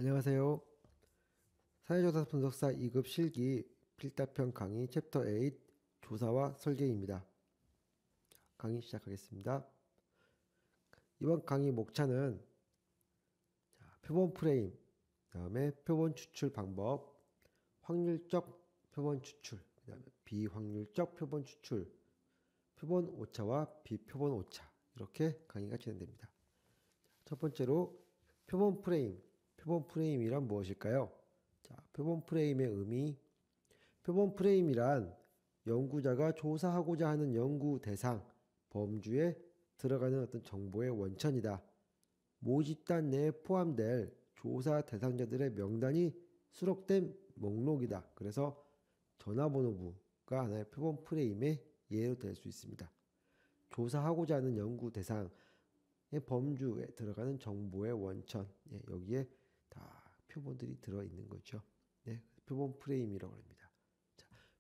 안녕하세요. 사회조사 분석사 2급 실기 필답형 강의 챕터 8 조사와 설계입니다. 강의 시작하겠습니다. 이번 강의 목차는 표본 프레임, 그다음에 표본 추출 방법, 확률적 표본 추출, 그다음에 비확률적 표본 추출, 표본 오차와 비표본 오차, 이렇게 강의가 진행됩니다. 첫 번째로 표본 프레임. 표본 프레임이란 무엇일까요? 표본 프레임의 의미. 표본 프레임이란 연구자가 조사하고자 하는 연구 대상, 범주에 들어가는 어떤 정보의 원천이다. 모집단 내에 포함될 조사 대상자들의 명단이 수록된 목록이다. 그래서 전화번호부가 하나의 표본 프레임의 예로 될 수 있습니다. 조사하고자 하는 연구 대상의 범주에 들어가는 정보의 원천, 여기에 다 표본들이 들어있는 거죠. 표본 프레임이라고 합니다.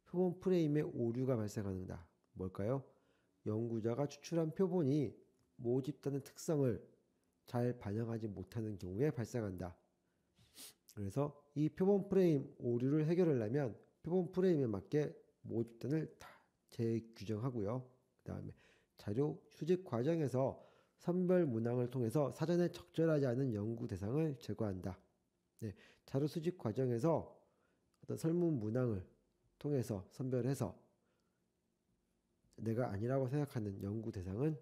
표본 프레임의 오류가 발생한다. 뭘까요? 연구자가 추출한 표본이 모집단의 특성을 잘 반영하지 못하는 경우에 발생한다. 그래서 이 표본 프레임 오류를 해결하려면 표본 프레임에 맞게 모집단을 다 재규정하고요. 그 다음에 자료 수집 과정에서 선별 문항을 통해서 사전에 적절하지 않은 연구 대상을 제거한다. 자료 수집 과정에서 어떤 설문 문항을 통해서 선별해서 내가 아니라고 생각하는 연구 대상은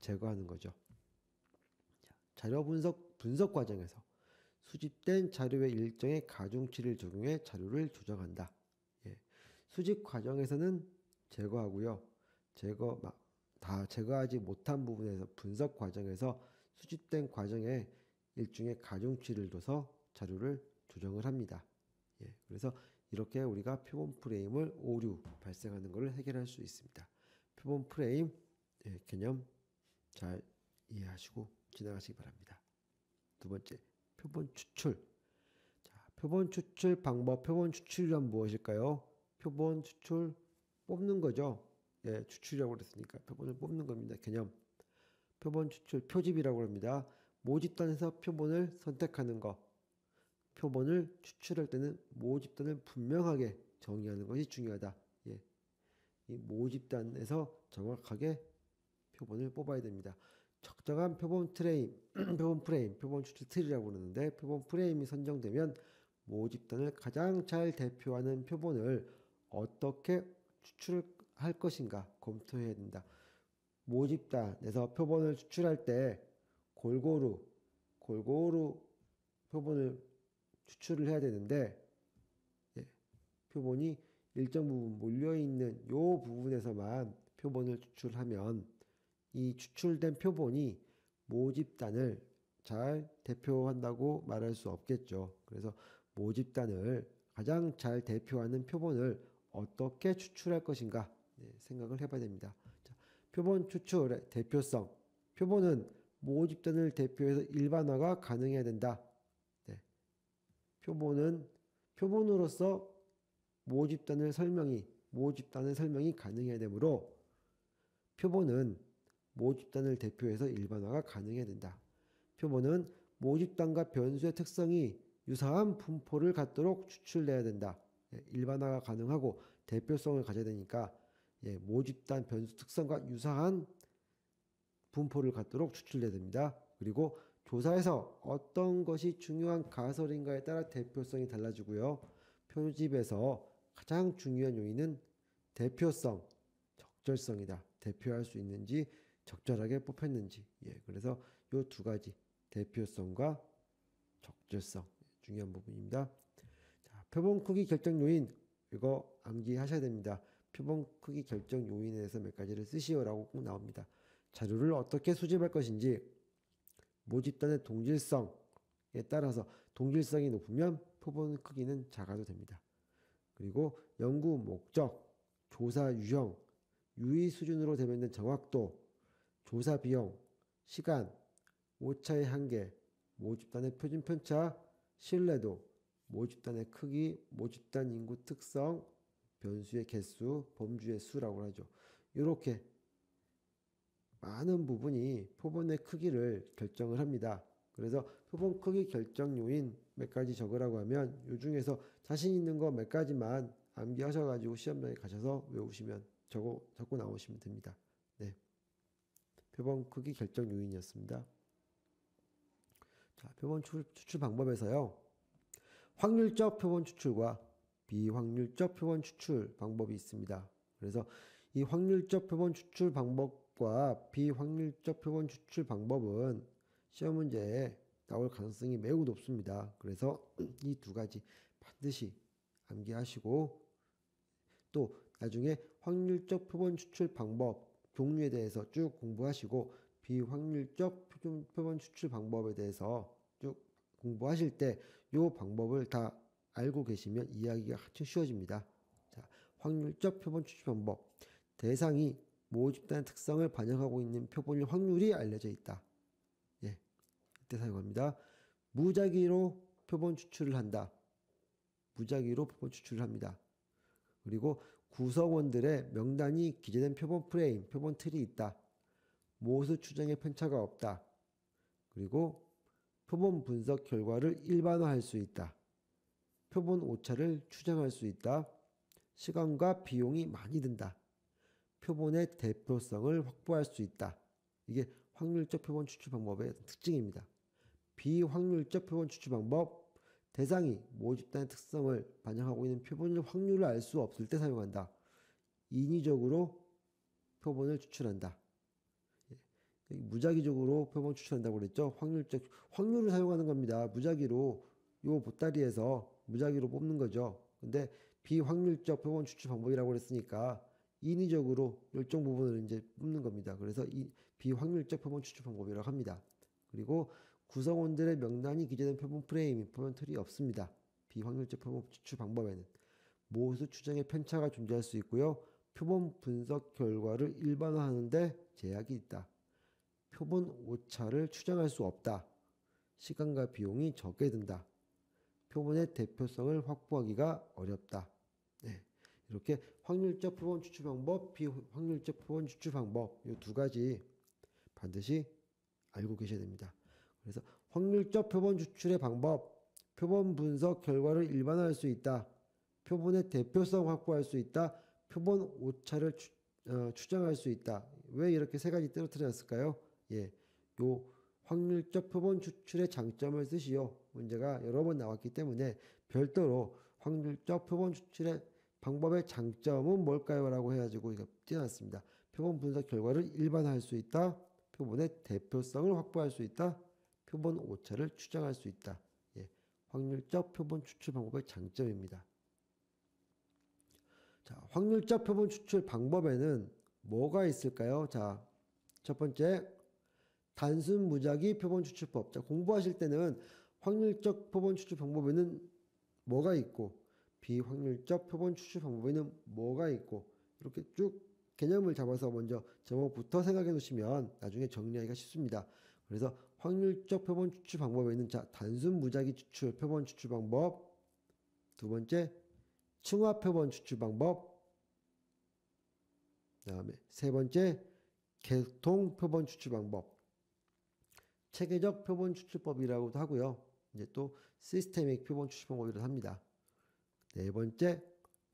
제거하는 거죠. 자료 분석 과정에서 수집된 자료의 일정의 가중치를 적용해 자료를 조정한다. 수집 과정에서는 제거하고요. 다 제거하지 못한 부분에서 분석 과정에서 수집된 과정에 일종의 가중치를 둬서 자료를 조정을 합니다. 그래서 이렇게 우리가 표본 프레임을 오류 발생하는 것을 해결할 수 있습니다. 표본 프레임 개념 잘 이해하시고 지나가시기 바랍니다. 두 번째, 표본 추출. 표본 추출 방법, 표본 추출이란 무엇일까요? 표본 추출 뽑는 거죠. 추출이라고 그랬으니까 표본을 뽑는 겁니다. 개념. 표본 추출, 표집이라고 합니다. 모집단에서 표본을 선택하는 것. 표본을 추출할 때는 모집단을 분명하게 정의하는 것이 중요하다. 이 모집단에서 정확하게 표본을 뽑아야 됩니다. 적정한 표본 프레임, 표본 추출 틀이라고 그러는데 표본 프레임이 선정되면 모집단을 가장 잘 대표하는 표본을 어떻게 추출할 것인가 검토해야 된다. 모집단에서 표본을 추출할 때 골고루 표본을 추출을 해야 되는데 표본이 일정 부분 몰려있는 요 부분에서만 표본을 추출하면 이 추출된 표본이 모집단을 잘 대표한다고 말할 수 없겠죠. 그래서 모집단을 가장 잘 대표하는 표본을 어떻게 추출할 것인가 생각을 해봐야 됩니다. 표본 추출의 대표성. 표본은 모집단을 대표해서 일반화가 가능해야 된다. 표본으로서 모집단의 설명이 가능해야 되므로 표본은 모집단을 대표해서 일반화가 가능해야 된다. 표본은 모집단과 변수의 특성이 유사한 분포를 갖도록 추출돼야 된다. 일반화가 가능하고 대표성을 가져야 되니까 모집단 변수 특성과 유사한 분포를 갖도록 추출돼야 됩니다. 그리고 조사에서 어떤 것이 중요한 가설인가에 따라 대표성이 달라지고요. 표집에서 가장 중요한 요인은 대표성, 적절성이다. 대표할 수 있는지 적절하게 뽑혔는지. 그래서 요 두 가지 대표성과 적절성 중요한 부분입니다. 표본 크기 결정 요인 이거 암기하셔야 됩니다. 표본 크기 결정 요인에 대해서 몇 가지를 쓰시오라고 꼭 나옵니다. 자료를 어떻게 수집할 것인지, 모집단의 동질성에 따라서 동질성이 높으면 표본 크기는 작아도 됩니다. 그리고 연구 목적, 조사 유형, 유의 수준으로 대변된 정확도, 조사 비용, 시간, 오차의 한계, 모집단의 표준 편차, 신뢰도, 모집단의 크기, 모집단 인구 특성, 변수의 개수, 범주의 수라고 하죠. 이렇게 많은 부분이 표본의 크기를 결정을 합니다. 그래서 표본 크기 결정 요인 몇 가지 적으라고 하면 요 중에서 자신 있는 거 몇 가지만 암기하셔가지고 시험장에 가셔서 외우시면 적고 나오시면 됩니다. 네, 표본 크기 결정 요인이었습니다. 자, 표본 추출 방법에서요. 확률적 표본 추출과 비확률적 표본 추출 방법이 있습니다. 그래서 이 확률적 표본 추출 방법과 비확률적 표본 추출 방법은 시험 문제에 나올 가능성이 매우 높습니다. 그래서 이 두 가지 반드시 암기하시고 또 나중에 확률적 표본 추출 방법 종류에 대해서 쭉 공부하시고 비확률적 표본 추출 방법에 대해서 쭉 공부하실 때 이 방법을 다 알고 계시면 이해하기가 한층 쉬워집니다. 자, 확률적 표본 추출 방법. 대상이 모집단 특성을 반영하고 있는 표본일 확률이 알려져 있다. 예, 이때 사용합니다. 무작위로 표본 추출을 한다. 무작위로 표본 추출을 합니다. 그리고 구성원들의 명단이 기재된 표본 프레임, 표본 틀이 있다. 모수 추정의 편차가 없다. 그리고 표본 분석 결과를 일반화할 수 있다. 표본 오차를 추정할 수 있다. 시간과 비용이 많이 든다. 표본의 대표성을 확보할 수 있다. 이게 확률적 표본 추출 방법의 특징입니다. 비확률적 표본 추출 방법, 대상이 모집단의 특성을 반영하고 있는 표본의 확률을 알 수 없을 때 사용한다. 인위적으로 표본을 추출한다. 무작위적으로 표본 추출한다고 그랬죠. 확률을 사용하는 겁니다. 무작위로 요 보따리에서 무작위로 뽑는 거죠. 근데 비확률적 표본 추출 방법이라고 그랬으니까 인위적으로 일정 부분을 이제 뽑는 겁니다. 그래서 이 비확률적 표본 추출 방법이라고 합니다. 그리고 구성원들의 명단이 기재된 표본 프레임, 표본 틀이 없습니다. 비확률적 표본 추출 방법에는 모수 추정의 편차가 존재할 수 있고요. 표본 분석 결과를 일반화하는데 제약이 있다. 표본 오차를 추정할 수 없다. 시간과 비용이 적게 든다. 표본의 대표성을 확보하기가 어렵다. 네, 이렇게 확률적 표본 추출 방법, 비확률적 표본 추출 방법 이 두 가지 반드시 알고 계셔야 됩니다. 그래서 확률적 표본 추출의 방법, 표본 분석 결과를 일반화할 수 있다. 표본의 대표성 확보할 수 있다. 표본 오차를 추정할 수 있다. 왜 이렇게 세 가지 떨어뜨렸을까요? 예, 요 확률적 표본 추출의 장점을 쓰시오. 문제가 여러 번 나왔기 때문에 별도로 확률적 표본 추출의 방법의 장점은 뭘까요? 라고 해가지고 이거 띄어놨습니다. 표본 분석 결과를 일반화할 수 있다. 표본의 대표성을 확보할 수 있다. 표본 오차를 추정할 수 있다. 예, 확률적 표본 추출 방법의 장점입니다. 자, 확률적 표본 추출 방법에는 뭐가 있을까요? 자, 첫 번째, 단순 무작위 표본 추출법. 자, 공부하실 때는 확률적 표본 추출 방법에는 뭐가 있고 비확률적 표본 추출 방법에는 뭐가 있고 이렇게 쭉 개념을 잡아서 먼저 제목부터 생각해 놓으시면 나중에 정리하기가 쉽습니다. 그래서 확률적 표본 추출 방법에는 자, 단순 무작위 추출 표본 추출 방법, 두 번째 층화 표본 추출 방법, 그다음에 세 번째 계통 표본 추출 방법, 체계적 표본 추출법이라고도 하고요. 이제 또 시스테믹 표본 추출 방법이라고 합니다. 네 번째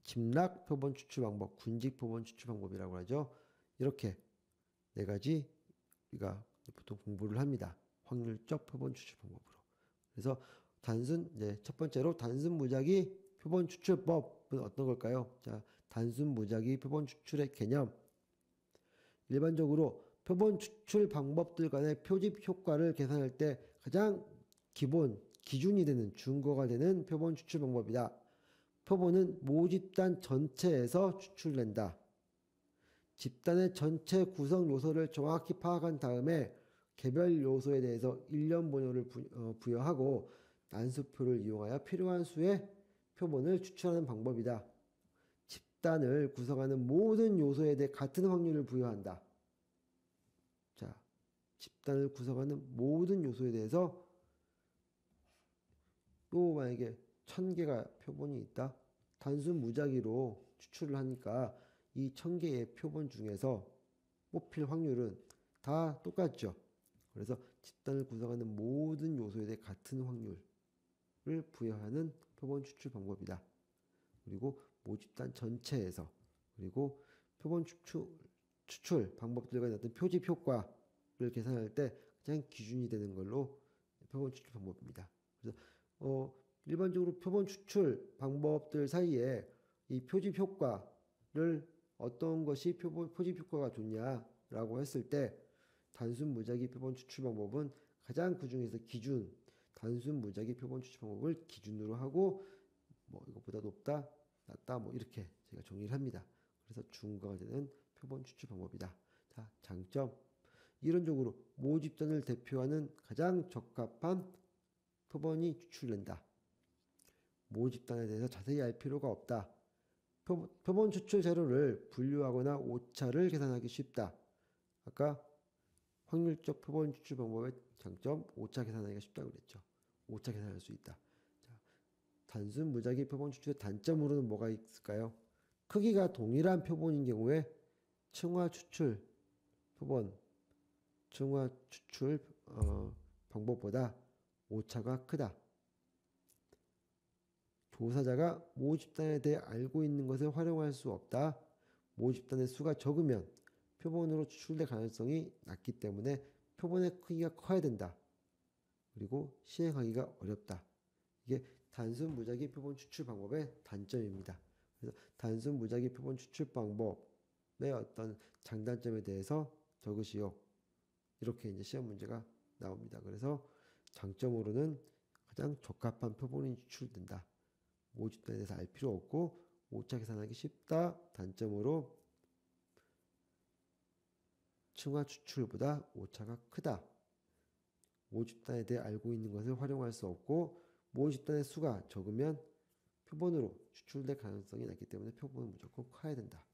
집락 표본 추출 방법, 군직 표본 추출 방법이라고 하죠. 이렇게 네 가지 우리가 보통 공부를 합니다. 확률적 표본 추출 방법으로. 그래서 첫 번째로 단순 무작위 표본 추출법은 어떤 걸까요? 자, 단순 무작위 표본 추출의 개념. 일반적으로 표본 추출 방법들 간의 표집 효과를 계산할 때 가장 기준이 되는 준거가 되는 표본 추출 방법이다. 표본은 모집단 전체에서 추출된다. 집단의 전체 구성 요소를 정확히 파악한 다음에 개별 요소에 대해서 일련 번호를 부여하고 난수표를 이용하여 필요한 수의 표본을 추출하는 방법이다. 집단을 구성하는 모든 요소에 대해 같은 확률을 부여한다. 자, 집단을 구성하는 모든 요소에 대해서 또 만약에 1000개가 표본이 있다. 단순 무작위로 추출을 하니까 이 1000개의 표본 중에서 뽑힐 확률은 다 똑같죠. 그래서 집단을 구성하는 모든 요소에 대해 같은 확률을 부여하는 표본 추출 방법이다. 그리고 모집단 전체에서 그리고 표본 추출 방법들과 어떤 표집 효과를 계산할 때 가장 기준이 되는 걸로 표본 추출 방법입니다. 그래서 일반적으로 표본 추출 방법들 사이에 이 표집 효과를 어떤 것이 표집 효과가 좋냐라고 했을 때 단순 무작위 표본 추출 방법은 가장 그 중에서 단순 무작위 표본 추출 방법을 기준으로 하고 뭐 이것보다 높다, 낮다 뭐 이렇게 제가 정의를 합니다. 그래서 중과가 되는 표본 추출 방법이다. 자, 장점. 이론적으로 모집단을 대표하는 가장 적합한 표본이 추출된다. 모집단에 대해서 자세히 알 필요가 없다. 표본 추출 자료를 분류하거나 오차를 계산하기 쉽다. 아까 확률적 표본 추출 방법의 장점, 오차 계산하기가 쉽다고 그랬죠. 오차 계산할 수 있다. 자, 단순 무작위 표본 추출의 단점으로는 뭐가 있을까요? 크기가 동일한 표본인 경우에 층화 추출 방법보다 오차가 크다. 조사자가 모집단에 대해 알고 있는 것을 활용할 수 없다. 모집단의 수가 적으면 표본으로 추출될 가능성이 낮기 때문에 표본의 크기가 커야 된다. 그리고 시행하기가 어렵다. 이게 단순 무작위 표본 추출 방법의 단점입니다. 그래서 단순 무작위 표본 추출 방법의 어떤 장단점에 대해서 적으시오. 이렇게 이제 시험 문제가 나옵니다. 그래서 장점으로는 가장 적합한 표본이 추출된다. 모집단에 대해서 알 필요 없고 오차 계산하기 쉽다. 단점으로 층화 추출보다 오차가 크다. 모집단에 대해 알고 있는 것을 활용할 수 없고 모집단의 수가 적으면 표본으로 추출될 가능성이 낮기 때문에 표본은 무조건 커야 된다.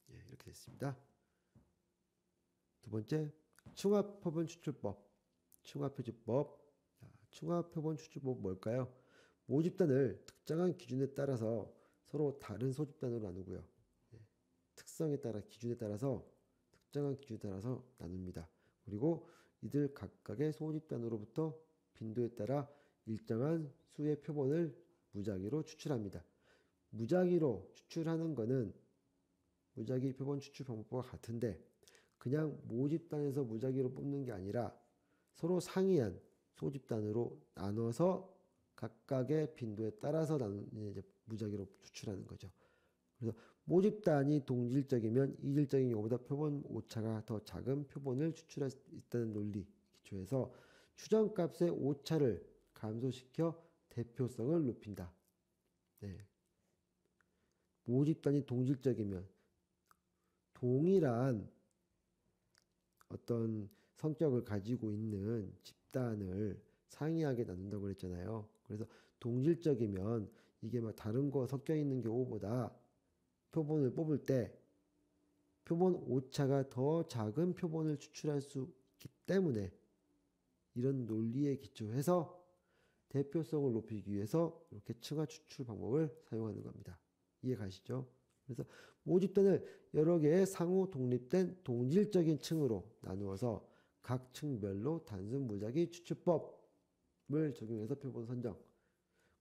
예, 이렇게 됐습니다. 두 번째, 층화 표본 추출법. 층화 표집법. 층화 표본 추출법 뭘까요? 모집단을 특정한 기준에 따라서 서로 다른 소집단으로 나누고요. 특성에 따라 기준에 따라서 특정한 기준에 따라서 나눕니다. 그리고 이들 각각의 소집단으로부터 빈도에 따라 일정한 수의 표본을 무작위로 추출합니다. 무작위로 추출하는 것은 무작위 표본 추출 방법과 같은데 그냥 모집단에서 무작위로 뽑는 게 아니라 서로 상이한 소집단으로 나눠서 각각의 빈도에 따라서 이제 무작위로 추출하는 거죠. 그래서 모집단이 동질적이면 이질적인 경우보다 표본 오차가 더 작은 표본을 추출할 수 있다는 논리 기초에서 추정값의 오차를 감소시켜 대표성을 높인다. 네. 모집단이 동질적이면 동일한 어떤 성격을 가지고 있는 집단을 상이하게 나눈다고 그랬잖아요. 그래서 동질적이면 이게 막 다른 거 섞여 있는 경우보다 표본을 뽑을 때 표본 오차가 더 작은 표본을 추출할 수 있기 때문에 이런 논리에 기초해서 대표성을 높이기 위해서 이렇게 층화 추출 방법을 사용하는 겁니다. 이해 가시죠? 그래서 모집단을 여러 개의 상호 독립된 동질적인 층으로 나누어서 각 층별로 단순 무작위 추출법을 적용해서 표본 선정.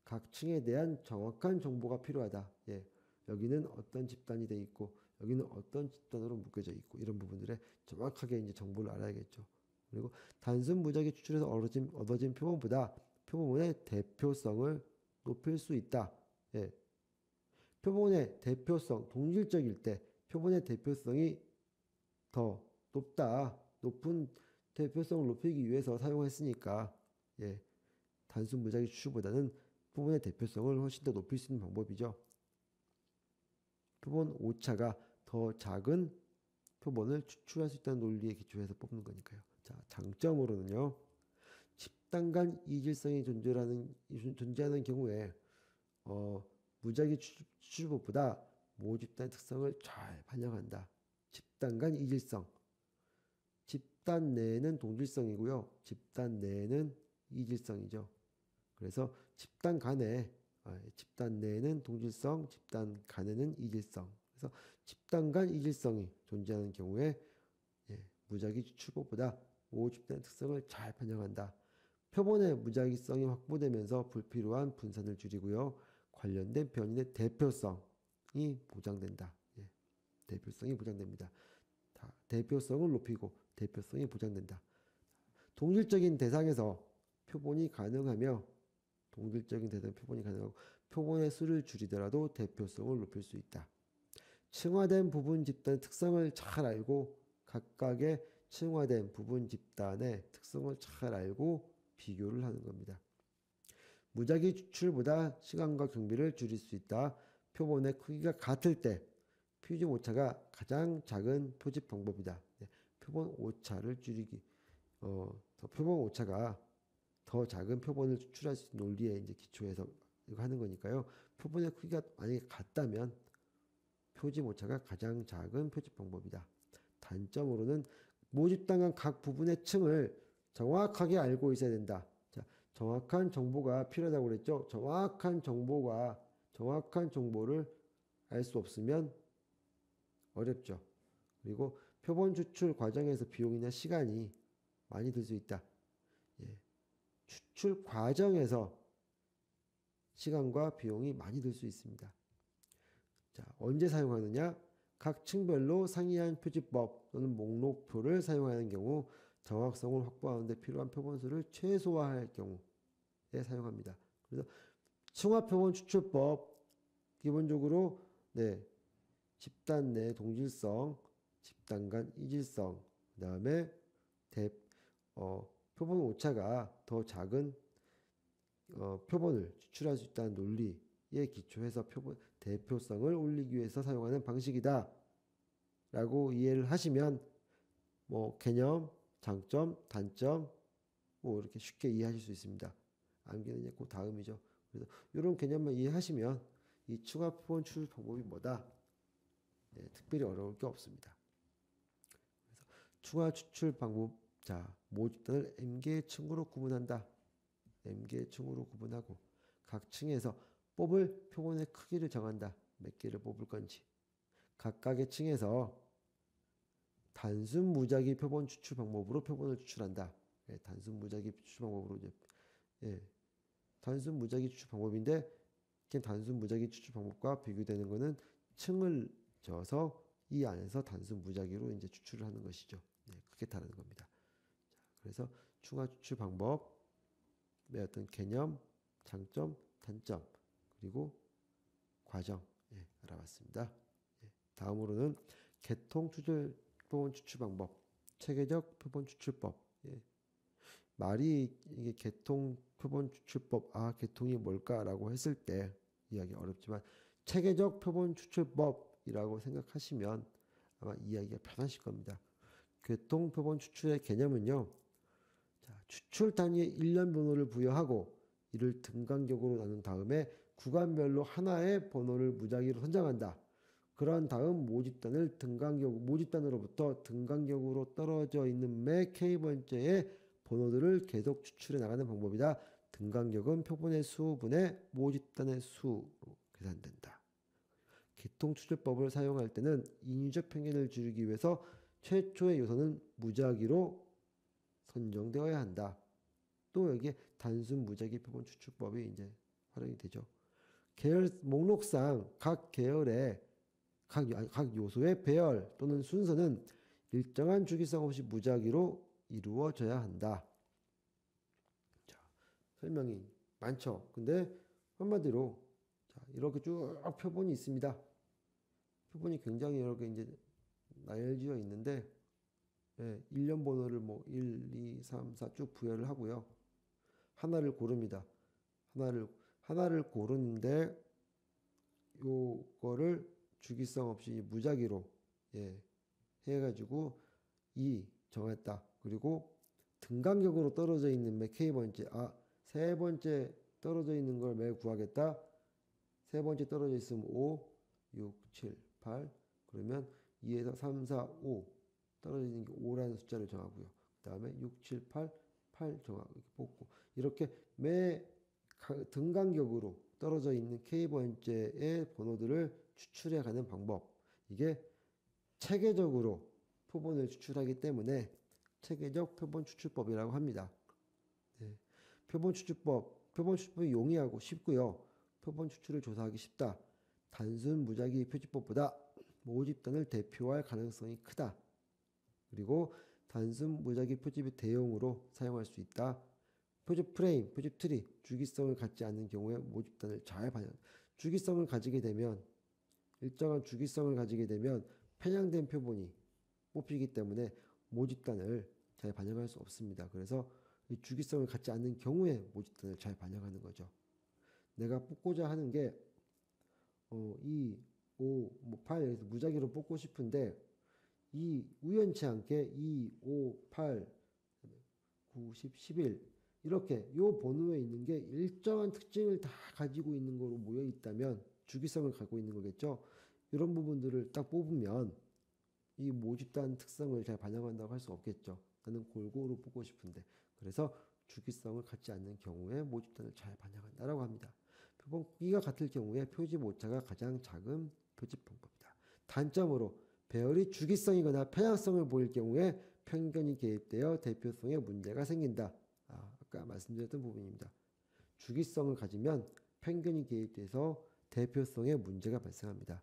각 층에 대한 정확한 정보가 필요하다. 예. 여기는 어떤 집단이 돼 있고 여기는 어떤 집단으로 묶여져 있고 이런 부분들에 정확하게 이제 정보를 알아야겠죠. 그리고 단순 무작위 추출에서 얻어진 표본보다 표본의 대표성을 높일 수 있다. 예. 표본의 대표성, 동질적일 때 표본의 대표성이 더 높다. 높은 대표성을 높이기 위해서 사용했으니까 예. 단순 무작위 추출보다는 표본의 대표성을 훨씬 더 높일 수 있는 방법이죠. 표본 오차가 더 작은 표본을 추출할 수 있다는 논리에 기초해서 뽑는 거니까요. 자, 장점으로는요. 집단 간 이질성이 존재하는 경우에 무작위 추출법보다 모집단의 특성을 잘 반영한다. 집단 간 이질성. 집단 내에는 동질성이고요. 집단 내에는 이질성이죠. 그래서 집단 내에는 동질성, 집단 간에는 이질성. 그래서 집단 간 이질성이 존재하는 경우에 무작위 추출법보다 모집단의 특성을 잘 반영한다. 표본의 무작위성이 확보되면서 불필요한 분산을 줄이고요. 관련된 변인의 대표성이 보장된다. 예, 대표성이 보장됩니다. 대표성을 높이고 대표성이 보장된다. 동질적인 대상에서 표본이 가능하며 동질적인 대상 표본이 가능하고 표본의 수를 줄이더라도 대표성을 높일 수 있다. 층화된 부분 집단의 특성을 잘 알고 각각의 층화된 부분 집단의 특성을 잘 알고 비교를 하는 겁니다. 무작위 추출보다 시간과 경비를 줄일 수 있다. 표본의 크기가 같을 때 표준 오차가 가장 작은 표집 방법이다. 표본 오차를 줄이기, 표본 오차가 더 작은 표본을 추출할 수 있는 논리에 이제 기초해서 이거 하는 거니까요. 표본의 크기가 만약에 같다면 표집 오차가 가장 작은 표집 방법이다. 단점으로는 모집당한 각 부분의 층을 정확하게 알고 있어야 된다. 자, 정확한 정보가 필요하다고 그랬죠. 정확한 정보를 알 수 없으면 어렵죠. 그리고 표본 추출 과정에서 비용이나 시간이 많이 들 수 있다. 예. 추출 과정에서 시간과 비용이 많이 들 수 있습니다. 자, 언제 사용하느냐? 각 층별로 상이한 표지법 또는 목록표를 사용하는 경우 정확성을 확보하는 데 필요한 표본수를 최소화할 경우에 사용합니다. 그래서 층화표본 추출법 기본적으로 집단 내 동질성, 집단 간 이질성, 그 다음에 표본 오차가 더 작은 표본을 추출할 수 있다는 논리에 기초해서 대표성을 올리기 위해서 사용하는 방식이다 라고 이해를 하시면 개념, 장점, 단점 이렇게 쉽게 이해하실 수 있습니다. 암기는 그 다음이죠. 그래서 이런 개념만 이해하시면 이 층화 표본 추출 방법이 뭐다? 특별히 어려울 게 없습니다. 그래서 층화 추출 방법, 자, 모집단을 M개의 층으로 구분한다. M개의 층으로 구분하고 각 층에서 뽑을 표본의 크기를 정한다. 몇 개를 뽑을 건지. 각각의 층에서 단순 무작위 표본 추출 방법으로 표본을 추출한다. 단순 무작위 추출 방법으로 단순 무작위 추출 방법인데 단순 무작위 추출 방법과 비교되는 것은 층을 져서 이 안에서 단순 무작위로 이제 추출을 하는 것이죠. 그게 다른 겁니다. 자, 그래서 층화 추출 방법의 어떤 개념, 장점, 단점 그리고 과정 알아봤습니다. 다음으로는 개통 추출 표본 추출 방법, 체계적 표본 추출법. 말이 이게 개통 표본 추출법, 개통이 뭘까라고 했을 때 이해하기 어렵지만 체계적 표본 추출법이라고 생각하시면 아마 이해하기가 편하실 겁니다. 개통 표본 추출의 개념은요. 자, 추출 단위에 일련 번호를 부여하고 이를 등간격으로 나눈 다음에 구간별로 하나의 번호를 무작위로 선정한다. 그런 다음 모집단으로부터 등간격으로 떨어져 있는 매 K번째의 번호들을 계속 추출해 나가는 방법이다. 등간격은 표본의 수분의 모집단의 수로 계산된다. 개통 추출법을 사용할 때는 인위적 편견을 줄이기 위해서 최초의 요소는 무작위로 선정되어야 한다. 또 여기에 단순 무작위 표본 추출법이 이제 활용이 되죠. 계열 목록상 각 계열의 각 요소의 배열 또는 순서는 일정한 주기성 없이 무작위로 이루어져야 한다. 자, 설명이 많죠. 근데 한마디로 이렇게 쭉 표본이 있습니다. 표본이 굉장히 여러 개 이제 나열지어 있는데 일련 번호를 1, 2, 3, 4 쭉 부여를 하고요. 하나를 고릅니다. 하나를 고르는데 요거를 주기성 없이 무작위로 해가지고 2 정했다. 그리고 등간격으로 떨어져 있는 매 K번째 세 번째 떨어져 있는 걸 매 구하겠다. 세 번째 떨어져 있으면 5, 6, 7, 8 그러면 2에서 3, 4, 5 떨어져 있는 게 5라는 숫자를 정하고요. 그 다음에 6, 7, 8 정하고 이렇게 뽑고 이렇게 매 등간격으로 떨어져 있는 K번째의 번호들을 추출해가는 방법. 이게 체계적으로 표본을 추출하기 때문에 체계적 표본 추출법이라고 합니다. 네. 표본 추출법이 용이하고 쉽고요. 표본 추출을 조사하기 쉽다. 단순 무작위 표지법보다 모집단을 대표할 가능성이 크다. 그리고 단순 무작위 표집의 대용으로 사용할 수 있다. 표집 프레임, 표집 트리, 주기성을 갖지 않는 경우에 모집단을 잘 반영한다. 주기성을 가지게 되면 일정한 주기성을 가지게 되면 편향된 표본이 뽑히기 때문에 모집단을 잘 반영할 수 없습니다. 그래서 이 주기성을 갖지 않는 경우에 모집단을 잘 반영하는 거죠. 내가 뽑고자 하는 게 2, 5, 8 여기서 무작위로 뽑고 싶은데 이 우연치 않게 2, 5, 8, 9, 10, 11 이렇게 요 번호에 있는 게 일정한 특징을 다 가지고 있는 거로 모여 있다면 주기성을 갖고 있는 거겠죠. 이런 부분들을 딱 뽑으면 이 모집단 특성을 잘 반영한다고 할 수 없겠죠. 나는 골고루 뽑고 싶은데. 그래서 주기성을 갖지 않는 경우에 모집단을 잘 반영한다라고 합니다. 표본 크기가 같을 경우에 표집 오차가 가장 작은 표집 방법이다. 단점으로 배열이 주기성이거나 편향성을 보일 경우에 편견이 개입되어 대표성에 문제가 생긴다. 아까 말씀드렸던 부분입니다. 주기성을 가지면 편견이 개입돼서 대표성에 문제가 발생합니다.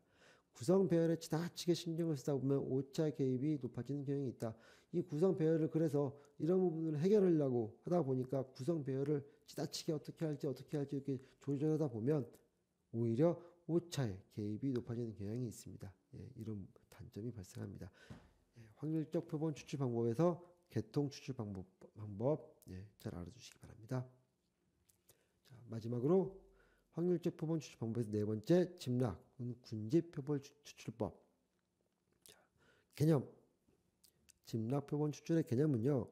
구성 배열에 지나치게 신경을 쓰다 보면 오차 개입이 높아지는 경향이 있다. 이 구성 배열을 그래서 이런 부분을 해결하려고 하다 보니까 구성 배열을 지나치게 어떻게 할지 이렇게 조절하다 보면 오히려 오차의 개입이 높아지는 경향이 있습니다. 이런 단점이 발생합니다. 확률적 표본 추출 방법에서 개통 추출 방법 잘 알아두시기 바랍니다. 자, 마지막으로 확률적 표본 추출 방법에서 네 번째 집락, 군집 표본 추출법. 자, 개념. 집락 표본 추출의 개념은요.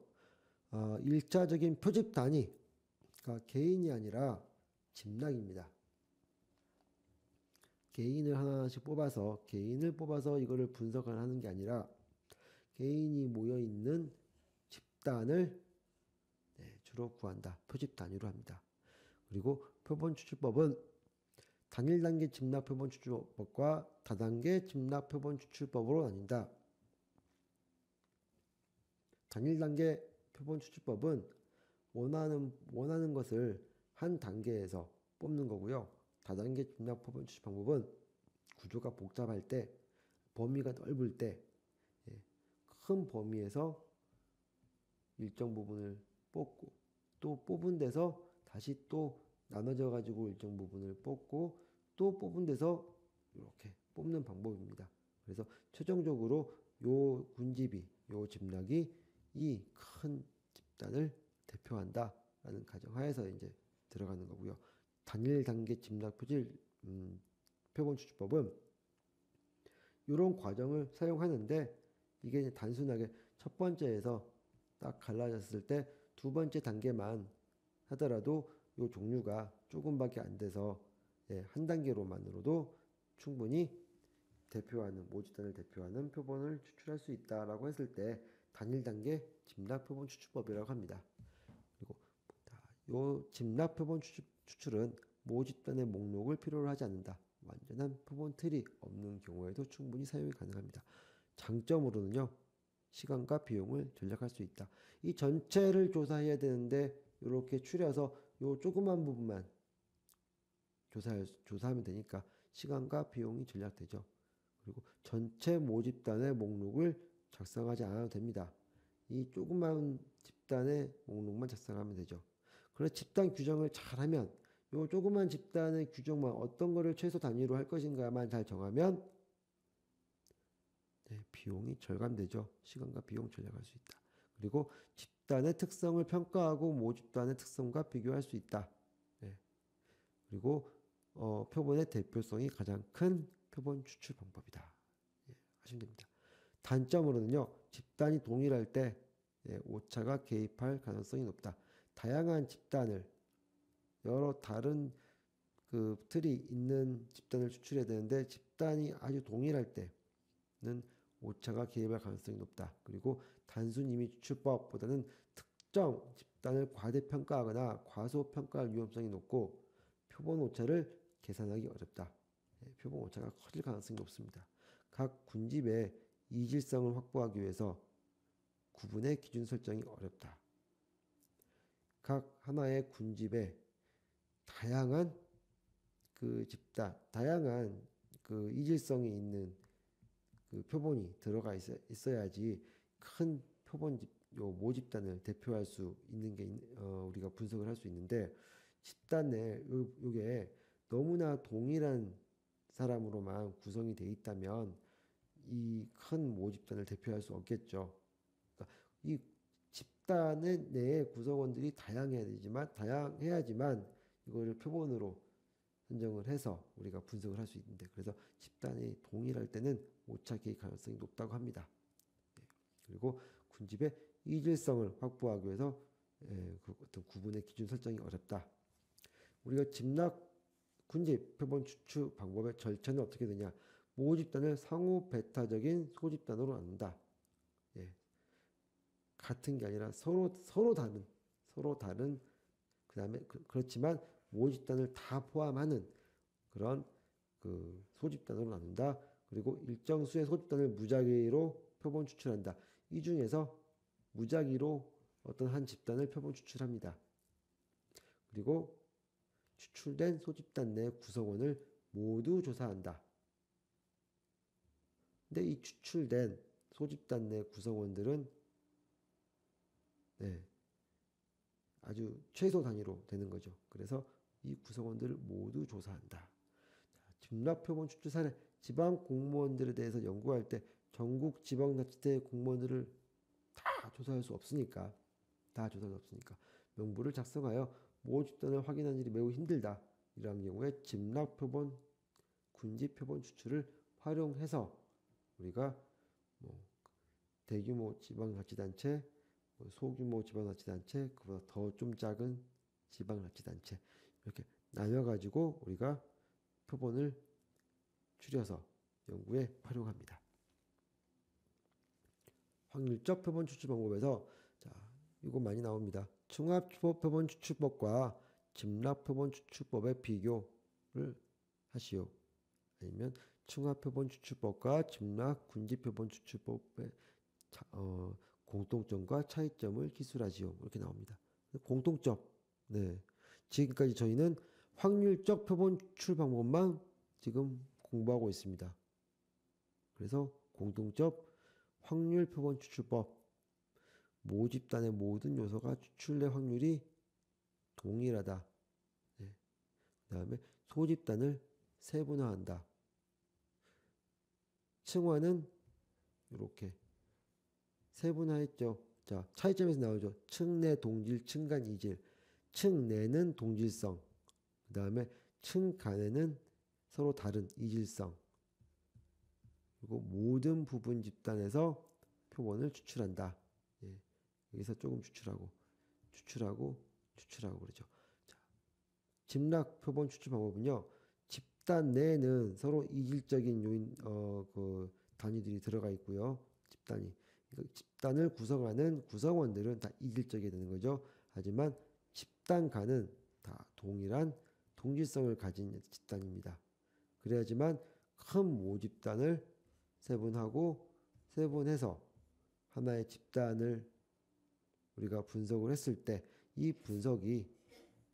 1차적인 표집 단위가 개인이 아니라 집락입니다. 개인을 하나씩 뽑아서 이거를 분석을 하는 게 아니라 개인이 모여 있는 집단을 주로 구한다. 표집 단위로 합니다. 그리고 표본 추출법은 단일 단계 집락 표본 추출법과 다단계 집락 표본 추출법으로 나뉜다. 단일 단계 표본 추출법은 원하는 것을 한 단계에서 뽑는 거고요. 다단계 집락 표본 추출 방법은 구조가 복잡할 때, 범위가 넓을 때, 큰 범위에서 일정 부분을 뽑고 또 뽑은 데서 다시 또 나눠져 가지고 일정 부분을 뽑고 또 뽑은 데서 이렇게 뽑는 방법입니다. 그래서 최종적으로 요 군집이 요 집락이 이 큰 집단을 대표한다라는 가정하에서 이제 들어가는 거고요. 단일 단계 집락 표본 추출법은 이런 과정을 사용하는데 이게 이제 단순하게 첫 번째에서 딱 갈라졌을 때 두 번째 단계만 하더라도 이 종류가 조금밖에 안 돼서 한 단계로만으로도 충분히 모집단을 대표하는 표본을 추출할 수 있다라고 했을 때 단일 단계 집락 표본 추출법이라고 합니다. 그리고 이 집락 표본 추출은 모집단의 목록을 필요로 하지 않는다. 완전한 표본 틀이 없는 경우에도 충분히 사용이 가능합니다. 장점으로는요. 시간과 비용을 절약할 수 있다. 이 전체를 조사해야 되는데 이렇게 추려서 요 조그만 부분만 조사하면 되니까 시간과 비용이 절약되죠. 그리고 전체 모집단의 목록을 작성하지 않아도 됩니다. 이 조그만 집단의 목록만 작성하면 되죠. 그래서 집단 규정을 잘하면 요 조그만 집단의 규정만 어떤 거를 최소 단위로 할 것인가만 잘 정하면 비용이 절감되죠. 시간과 비용 절약할 수 있다. 그리고 집단의 특성을 평가하고 모집단의 특성과 비교할 수 있다. 그리고 표본의 대표성이 가장 큰 표본 추출 방법이다. 하시면 됩니다. 단점으로는요. 집단이 동일할 때 오차가 개입할 가능성이 높다. 다양한 집단을 여러 다른 그 틀이 있는 집단을 추출해야 되는데 집단이 아주 동일할 때는 오차가 개입할 가능성이 높다. 그리고 단순 임의 추출법보다는 특정 집단을 과대평가하거나 과소평가할 위험성이 높고 표본 오차를 계산하기 어렵다. 표본 오차가 커질 가능성이 높습니다. 각 군집의 이질성을 확보하기 위해서 구분의 기준 설정이 어렵다. 각 하나의 군집에 다양한 그 집단, 다양한 그 이질성이 있는 그 표본이 들어가 있어야지 큰 표본집, 요 모집단을 대표할 수 있는 게 우리가 분석을 할 수 있는데, 집단 내 요게 너무나 동일한 사람으로만 구성이 돼 있다면 이 큰 모집단을 대표할 수 없겠죠. 그러니까 이 집단의 내의 구성원들이 다양해야지만 이거를 표본으로 선정을 해서 우리가 분석을 할 수 있는데, 그래서 집단이 동일할 때는 오차기의 가능성이 높다고 합니다. 그리고 군집의 이질성을 확보하기 위해서 그 어떤 구분의 기준 설정이 어렵다. 우리가 집락 군집 표본 추측 방법의 절차는 어떻게 되냐? 모집단을 상호 배타적인 소집단으로 나눈다. 예. 같은 게 아니라 서로 다른 그다음에 그렇지만 모집단을 다 포함하는 그런 그 소집단으로 나눈다. 그리고 일정 수의 소집단을 무작위로 표본 추출한다. 이 중에서 무작위로 어떤 한 집단을 표본 추출합니다. 그리고 추출된 소집단 내 구성원을 모두 조사한다. 근데 이 추출된 소집단 내 구성원들은 아주 최소 단위로 되는 거죠. 그래서 이 구성원들을 모두 조사한다. 집락표본 추출 사례, 지방 공무원들에 대해서 연구할 때 전국 지방자치대 공무원들을 다 조사할 수 없으니까 명부를 작성하여 모집단을 확인하는 일이 매우 힘들다. 이러한 경우에 집락표본, 군집표본 추출을 활용해서 우리가 대규모 지방자치단체, 소규모 지방자치단체, 그보다 더 좀 작은 지방자치단체 이렇게 나눠가지고 우리가 표본을 추려서 연구에 활용합니다. 확률적 표본 추출 방법에서 이거 많이 나옵니다. 충합 표본 추출법과 집락 표본 추출법의 비교를 하시오. 아니면 충합 표본 추출법과 집락 군집 표본 추출법의 공통점과 차이점을 기술하지요. 이렇게 나옵니다. 공통점. 지금까지 저희는 확률적 표본 추출 방법만 지금 공부하고 있습니다. 그래서 공통점 확률 표본 추출법. 모집단의 모든 요소가 추출될 확률이 동일하다. 그 다음에 소집단을 세분화한다. 층화는 이렇게 세분화했죠. 자, 차이점에서 나오죠. 층내 동질, 층간 이질. 층내는 동질성. 그 다음에 층간에는 서로 다른 이질성. 그리고 모든 부분 집단에서 표본을 추출한다. 여기서 조금 추출하고 그러죠. 자, 집락 표본 추출 방법은요. 집단 내에는 서로 이질적인 요인 그 단위들이 들어가 있고요. 집단을 구성하는 구성원들은 다 이질적이 되는 거죠. 하지만 집단 간은 다 동일한 동질성을 가진 집단입니다. 그래야지만 큰 모집단을 세분해서 하나의 집단을 우리가 분석을 했을 때 이 분석이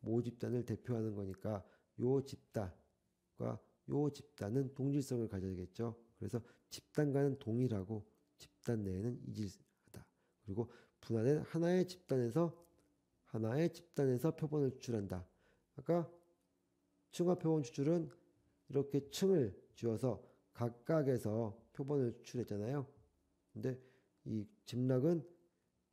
모집단을 대표하는 거니까 요 집단과 요 집단은 동질성을 가져야겠죠. 그래서 집단과는 동일하고 집단 내에는 이질하다. 그리고 분화된 하나의 집단에서 표본을 추출한다. 아까 층화 표본 추출은 이렇게 층을 지어서 각각에서 표본을 추출했잖아요. 근데 이 집락은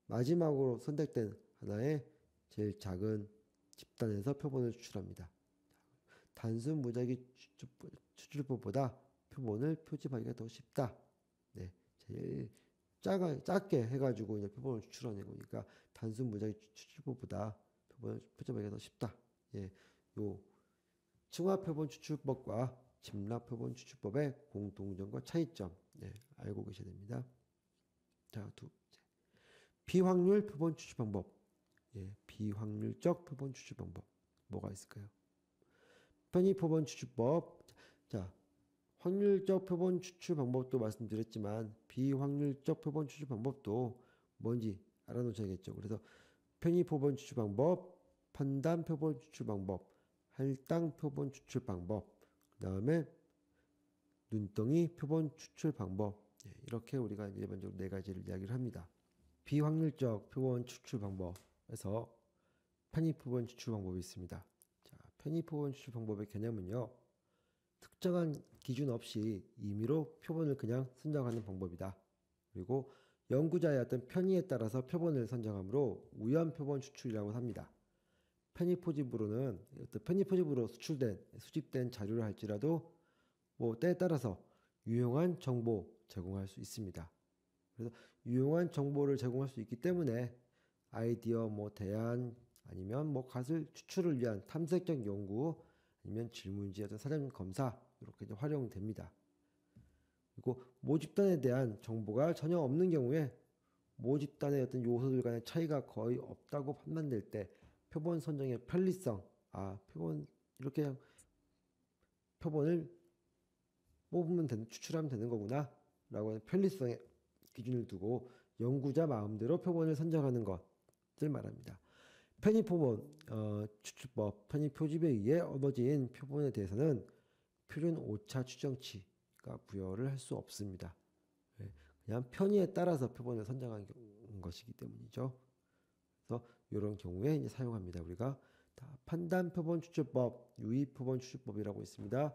마지막으로 선택된 하나의 제일 작은 집단에서 표본을 추출합니다. 단순 무작위 추출법보다 표본을 표집하기가 더 쉽다. 제일 작게 해가지고 이제 표본을 추출하는 거니까 단순 무작위 추출법보다 표본을 표집하기가 더 쉽다. 요 층화 표본 추출법과 집락 표본 추출법의 공통점과 차이점 알고 계셔야 됩니다. 자, 비확률 표본 추출 방법. 비확률적 표본 추출 방법. 뭐가 있을까요? 편의 표본 추출법. 자, 확률적 표본 추출 방법도 말씀드렸지만 비확률적 표본 추출 방법도 뭔지 알아놓으셔야겠죠. 그래서 편의 표본 추출 방법, 판단 표본 추출 방법, 할당 표본 추출 방법, 그 다음에 눈덩이 표본 추출 방법. 이렇게 우리가 일반적으로 네 가지를 이야기를 합니다. 비확률적 표본 추출 방법에서 편의 표본 추출 방법이 있습니다. 자, 편의 표본 추출 방법의 개념은요, 특정한 기준 없이 임의로 표본을 그냥 선정하는 방법이다. 그리고 연구자의 어떤 편의에 따라서 표본을 선정하므로 우연 표본 추출이라고 합니다. 편의 포집으로는 어떤 편의 포집으로 수집된 자료를 할지라도 때에 따라서 유용한 정보 제공할 수 있습니다. 그래서 유용한 정보를 제공할 수 있기 때문에 아이디어, 대안, 아니면 갓을 추출을 위한 탐색적 연구, 아니면 질문지 어떤 사전 검사 이렇게 이제 활용됩니다. 그리고 모집단에 대한 정보가 전혀 없는 경우에 모집단의 어떤 요소들 간의 차이가 거의 없다고 판단될 때 표본 선정의 편리성, 표본 이렇게 그냥 표본을 뽑으면 추출하면 되는 거구나 라고 하는 편리성의 기준을 두고 연구자 마음대로 표본을 선정하는 것을 말합니다. 편의 표본 추출법, 편의 표집에 의해 얻어진 표본에 대해서는 표준 오차 추정치가 부여를 할 수 없습니다. 그냥 편의에 따라서 표본을 선정한 것이기 때문이죠. 그래서 이런 경우에 이제 사용합니다. 우리가 판단 표본 추출법, 유의 표본 추출법이라고 있습니다.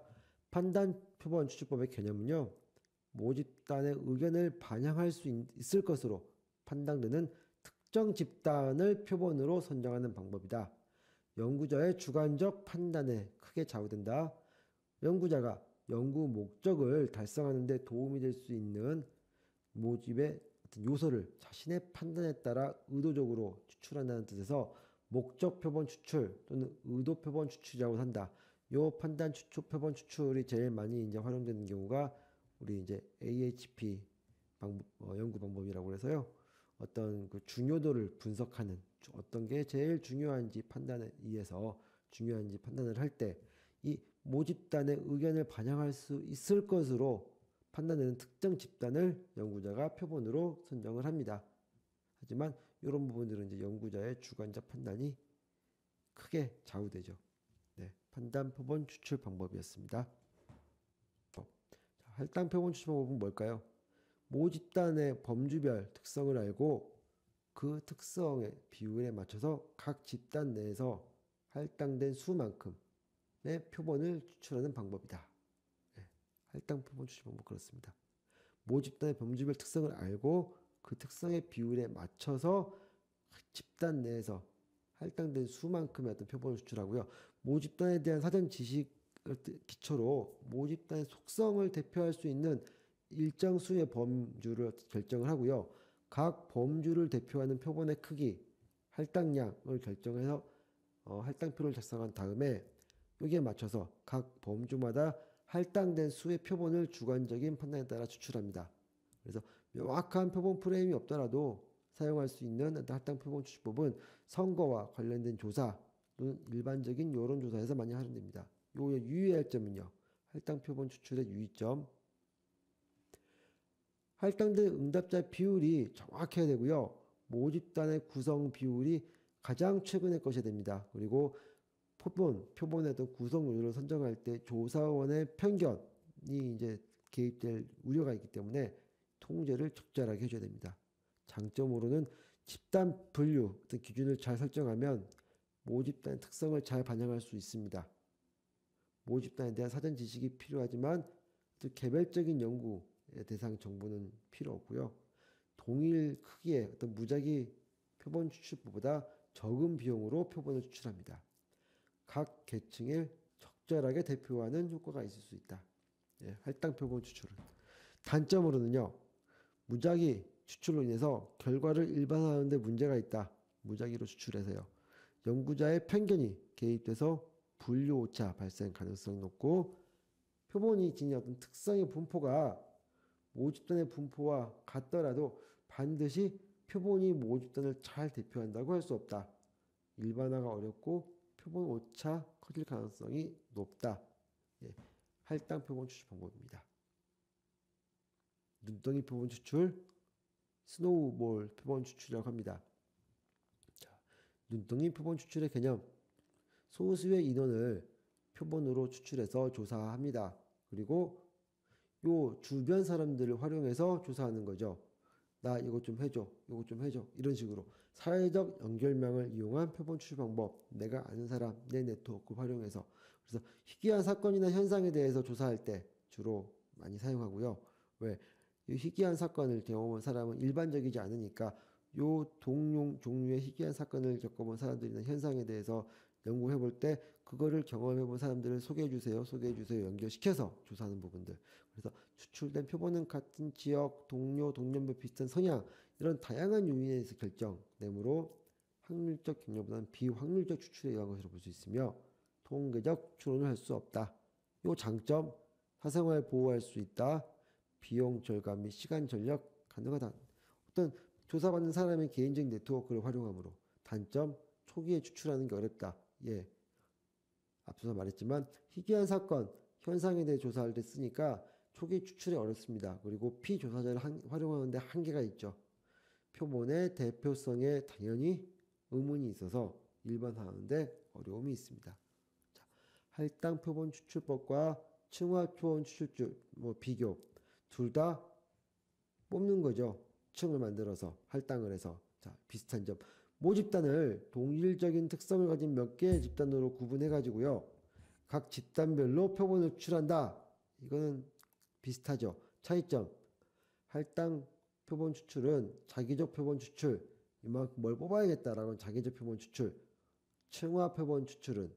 판단 표본 추출법의 개념은요, 모집단의 의견을 반영할 수 있을 것으로 판단되는 특정 집단을 표본으로 선정하는 방법이다. 연구자의 주관적 판단에 크게 좌우된다. 연구자가 연구 목적을 달성하는 데 도움이 될 수 있는 모집의 어떤 요소를 자신의 판단에 따라 의도적으로 추출한다는 뜻에서 목적 표본 추출 또는 의도 표본 추출이라고 한다. 요 판단 추출 표본 추출이 제일 많이 이제 활용되는 경우가 우리 이제 AHP 연구 방법이라고 해서요. 어떤 그 중요도를 분석하는 어떤 게 제일 중요한지 판단에 의해서 중요한지 판단을 할 때 이 모집단의 의견을 반영할 수 있을 것으로 판단되는 특정 집단을 연구자가 표본으로 선정을 합니다. 하지만 이런 부분들은 이제 연구자의 주관적 판단이 크게 좌우되죠. 판단 표본 추출 방법이었습니다. 할당 표본 추출 방법은 뭘까요? 모집단의 범주별 특성을 알고 그 특성의 비율에 맞춰서 각 집단 내에서 할당된 수만큼의 표본을 추출하는 방법이다. 할당 표본 추출 방법 그렇습니다. 모집단의 범주별 특성을 알고 그 특성의 비율에 맞춰서 집단 내에서 할당된 수만큼의 어떤 표본을 추출하고요. 모집단에 대한 사전 지식을 기초로 모집단의 속성을 대표할 수 있는 일정 수의 범주를 결정을 하고요. 각 범주를 대표하는 표본의 크기, 할당량을 결정해서 할당표를 작성한 다음에 여기에 맞춰서 각 범주마다 할당된 수의 표본을 주관적인 판단에 따라 추출합니다. 그래서 명확한 표본 프레임이 없더라도 사용할 수 있는 할당 표본 추출법은 선거와 관련된 조사 또는 일반적인 여론조사에서 많이 활용됩니다. 요 유의할 점은요. 할당 표본 추출의 유의점. 할당된 응답자 비율이 정확해야 되고요. 모집단의 구성 비율이 가장 최근의 것이 됩니다. 그리고 표본의 구성 요소를 선정할 때 조사원의 편견이 이제 개입될 우려가 있기 때문에 통제를 적절하게 해줘야 됩니다. 장점으로는 집단 분류 어떤 기준을 잘 설정하면 모집단의 특성을 잘 반영할 수 있습니다. 모집단에 대한 사전 지식이 필요하지만 또 개별적인 연구의 대상 정보는 필요 없고요. 동일 크기의 어떤 무작위 표본 추출법보다 적은 비용으로 표본을 추출합니다. 각 계층을 적절하게 대표하는 효과가 있을 수 있다. 할당 표본 추출은. 단점으로는요. 무작위 추출로 인해서 결과를 일반화하는 데 문제가 있다. 무작위로 추출해서요. 연구자의 편견이 개입돼서 분류 오차 발생 가능성이 높고 표본이 지닌 어떤 특성의 분포가 모집단의 분포와 같더라도 반드시 표본이 모집단을 잘 대표한다고 할 수 없다. 일반화가 어렵고 표본 오차 커질 가능성이 높다. 할당 표본 추출 방법입니다. 눈덩이 표본 추출, 스노우볼 표본 추출이라고 합니다. 자, 눈덩이 표본 추출의 개념. 소수의 인원을 표본으로 추출해서 조사합니다. 그리고 요 주변 사람들을 활용해서 조사하는 거죠. 나 이것 좀 해줘, 이것 좀 해줘, 이런 식으로 사회적 연결망을 이용한 표본 추출 방법. 내가 아는 사람, 내 네트워크 활용해서. 그래서 희귀한 사건이나 현상에 대해서 조사할 때 주로 많이 사용하고요. 왜? 이 희귀한 사건을 경험한 사람은 일반적이지 않으니까 요 동용 종류의 희귀한 사건을 겪어본 사람들이나 현상에 대해서 연구해 볼 때 그거를 경험해 본 사람들을 소개해 주세요, 소개해 주세요, 연결시켜서 조사하는 부분들. 그래서 추출된 표본은 같은 지역, 동료, 동년배 비슷한 성향 이런 다양한 요인에 의해서 결정되므로 확률적 격려보다는 비확률적 추출에 의한 것으로 볼 수 있으며 통계적 추론을 할 수 없다. 요 장점, 사생활 보호할 수 있다. 비용 절감 및 시간 전략 가능하다. 어떤 조사받는 사람의 개인적인 네트워크를 활용하므로. 단점, 초기에 추출하는 게 어렵다. 예, 앞서서 말했지만 희귀한 사건, 현상에 대해 조사할 때 쓰니까 초기 추출이 어렵습니다. 그리고 피조사자를 활용하는데 한계가 있죠. 표본의 대표성에 당연히 의문이 있어서 일반화하는데 어려움이 있습니다. 자, 할당 표본 추출법과 층화 표본 추출법 비교. 둘 다 뽑는 거죠. 층을 만들어서 할당을 해서. 자, 비슷한 점. 모집단을 동일적인 특성을 가진 몇 개의 집단으로 구분해 가지고요. 각 집단별로 표본을 추출한다. 이거는 비슷하죠. 차이점. 할당 표본 추출은 자기적 표본 추출. 이만큼 뭘 뽑아야겠다라는 자기적 표본 추출. 층화 표본 추출은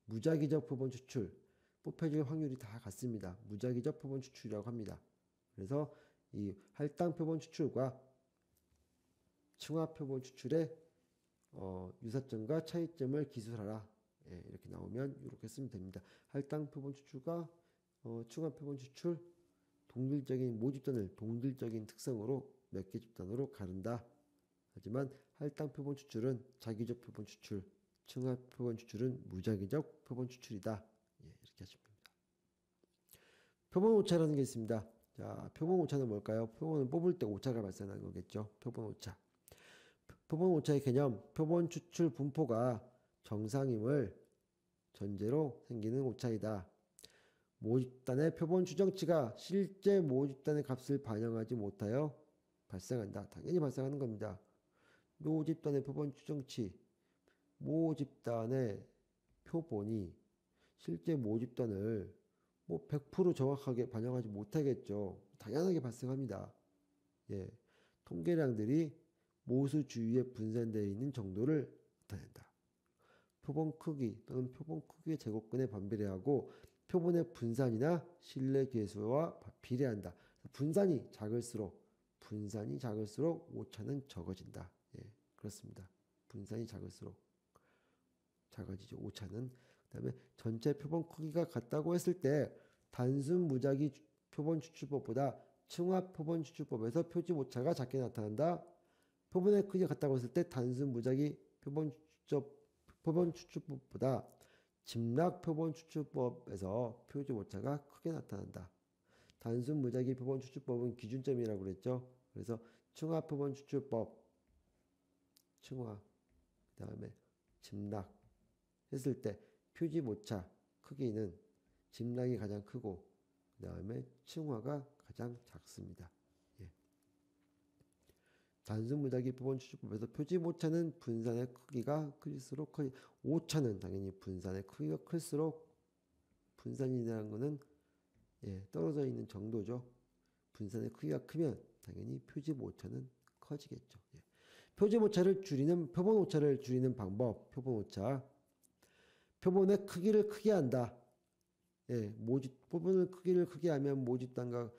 무자기적 표본 추출. 뽑혀질 확률이 다 같습니다. 무자기적 표본 추출이라고 합니다. 그래서 이 할당 표본 추출과 층화 표본 추출의 유사점과 차이점을 기술하라. 예, 이렇게 나오면 이렇게 쓰면 됩니다. 할당 표본 추출과 층화 표본 추출 동질적인 모집단을 동질적인 특성으로 몇 개 집단으로 가른다. 하지만 할당 표본 추출은 자기적 표본 추출, 층화 표본 추출은 무자기적 표본 추출이다. 예, 이렇게 하시면 됩니다. 표본 오차라는 게 있습니다. 자, 표본 오차는 뭘까요? 표본을 뽑을 때 오차가 발생하는 거겠죠. 표본 오차. 표본 오차의 개념, 표본 추출 분포가 정상임을 전제로 생기는 오차이다. 모집단의 표본 추정치가 실제 모집단의 값을 반영하지 못하여 발생한다. 당연히 발생하는 겁니다. 모집단의 표본 추정치, 모집단의 표본이 실제 모집단을 뭐 100% 정확하게 반영하지 못하겠죠. 당연하게 발생합니다. 예, 통계량들이 모수 주위에 분산되어 있는 정도를 나타낸다. 표본 크기 또는 표본 크기의 제곱근에 반비례하고 표본의 분산이나 실내 계수와 비례한다. 분산이 작을수록 오차는 적어진다. 예, 그렇습니다. 분산이 작을수록 작아지죠. 오차는. 그다음에 전체 표본 크기가 같다고 했을 때 단순 무작위 표본 추출법보다 층화 표본 추출법에서 표지 오차가 작게 나타난다. 표본의 크기가 같다고 했을 때 단순 무작위 표본 추출법보다 집락 표본 추출법에서 표지 오차가 크게 나타난다. 단순 무작위 표본 추출법은 기준점이라고 그랬죠. 그래서 층화 표본 추출법, 층화, 그 다음에 집락 했을 때 표지 오차 크기는 집락이 가장 크고 그 다음에 층화가 가장 작습니다. 예. 단순 무작위 표본 추출법에서 표지 오차는 분산의 크기가 클수록 오차는 당연히 분산의 크기가 클수록 분산이라는 것은 예, 떨어져 있는 정도죠. 분산의 크기가 크면 당연히 표집 오차는 커지겠죠. 예. 표본 오차를 줄이는 방법. 표본 오차. 표본의 크기를 크게 한다. 예, 표본의 크기를 크게 하면 모집단과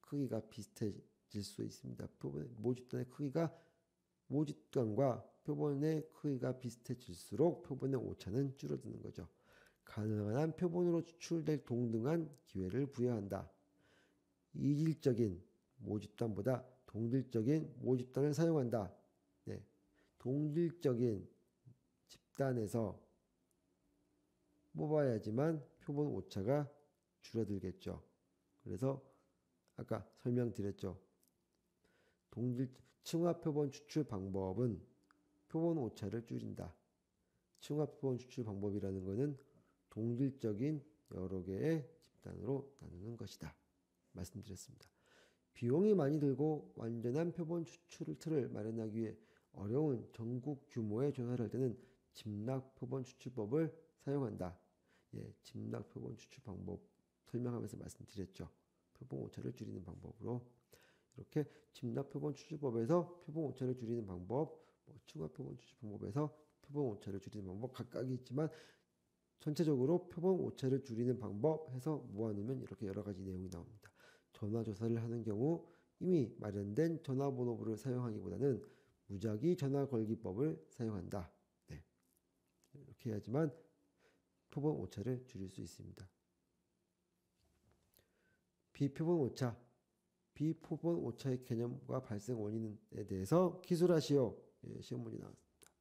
크기가 비슷해질 수 있습니다. 모집단의 크기가 모집단과 표본의 크기가 비슷해질수록 표본의 오차는 줄어드는 거죠. 가능한 한 표본으로 추출될 동등한 기회를 부여한다. 이질적인 모집단보다 동질적인 모집단을 사용한다. 네, 동질적인 집단에서 뽑아야지만 표본 오차가 줄어들겠죠. 그래서 아까 설명드렸죠. 층화 표본 추출 방법은 표본 오차를 줄인다. 층화 표본 추출 방법이라는 것은 동질적인 여러 개의 집단으로 나누는 것이다. 말씀드렸습니다. 비용이 많이 들고 완전한 표본 추출 틀을 마련하기 위해 어려운 전국 규모의 조사를 할 때는 집락 표본 추출법을 사용한다. 예, 집락 표본 추출 방법 설명하면서 말씀드렸죠. 표본 오차를 줄이는 방법으로 이렇게 집락 표본 추출법에서 표본 오차를 줄이는 방법, 층화 표본 추출 방법에서 표본 오차를 줄이는 방법 각각이 있지만 전체적으로 표본 오차를 줄이는 방법 해서 모아놓으면 이렇게 여러 가지 내용이 나옵니다. 전화 조사를 하는 경우 이미 마련된 전화번호부를 사용하기보다는 무작위 전화 걸기법을 사용한다. 네. 이렇게 해야지만 표본 오차를 줄일 수 있습니다. 비표본 오차, 비표본 오차의 개념과 발생 원인에 대해서 기술하시오. 예, 시험 문제 나왔습니다.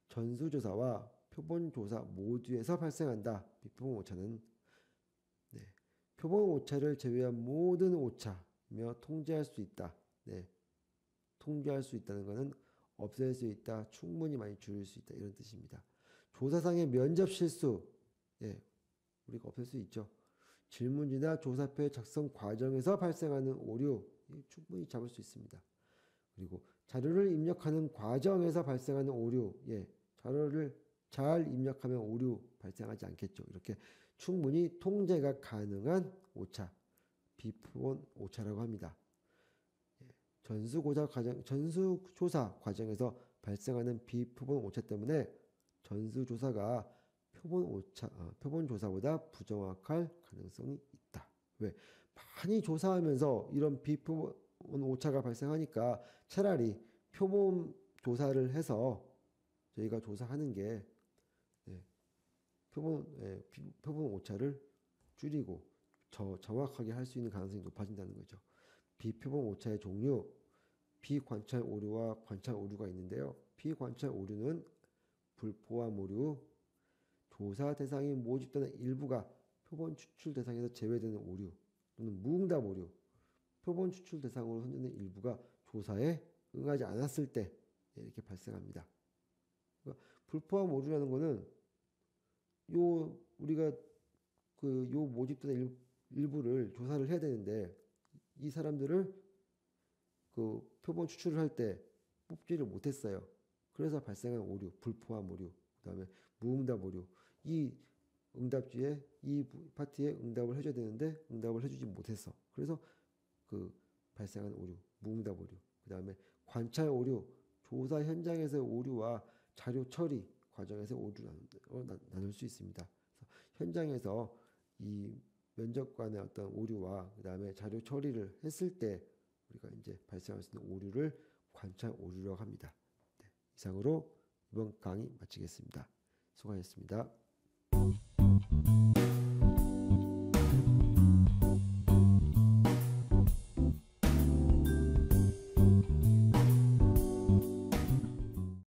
전수조사와 표본조사 모두에서 발생한다. 비표본 오차는 네, 표본 오차를 제외한 모든 오차며 통제할 수 있다. 네, 통제할 수 있다는 것은 없앨 수 있다, 충분히 많이 줄일 수 있다 이런 뜻입니다. 조사상의 면접 실수, 예, 우리가 없앨 수 있죠. 질문지나 조사표의 작성 과정에서 발생하는 오류 충분히 잡을 수 있습니다. 그리고 자료를 입력하는 과정에서 발생하는 오류, 예, 자료를 잘 입력하면 오류 발생하지 않겠죠. 이렇게 충분히 통제가 가능한 오차, 비표본 오차라고 합니다. 예, 전수조사 과정에서 발생하는 비표본 오차 때문에 전수조사가 표본 조사보다 부정확할 가능성이 있다. 왜? 많이 조사하면서 이런 비표본 오차가 발생하니까 차라리 표본 조사를 해서 저희가 조사하는 게 표본 오차를 줄이고 정확하게 할 수 있는 가능성이 높아진다는 거죠. 비표본 오차의 종류, 비관찰 오류와 관찰 오류가 있는데요. 비관찰 오류는 불포함 오류, 조사 대상이 모집되는 일부가 표본 추출 대상에서 제외되는 오류 또는 무응답 오류, 표본 추출 대상으로 선정된 일부가 조사에 응하지 않았을 때 이렇게 발생합니다. 그러니까 불포함 오류라는 거는 우리가 요 모집되는 일부를 조사를 해야 되는데 이 사람들을 그 표본 추출을 할 때 뽑지를 못했어요. 그래서 발생한 오류, 불포함 오류, 그다음에 무응답 오류. 이 응답지에 이 파트에 응답을 해줘야 되는데 응답을 해주지 못했어. 그래서 그 발생한 오류, 무응답 오류. 그다음에 관찰 오류, 조사 현장에서의 오류와 자료 처리 과정에서 오류를 나눌 수 있습니다. 그래서 현장에서 이 면접관의 어떤 오류와 그다음에 자료 처리를 했을 때 우리가 이제 발생할 수 있는 오류를 관찰 오류라고 합니다. 네, 이상으로 이번 강의 마치겠습니다. 수고하셨습니다.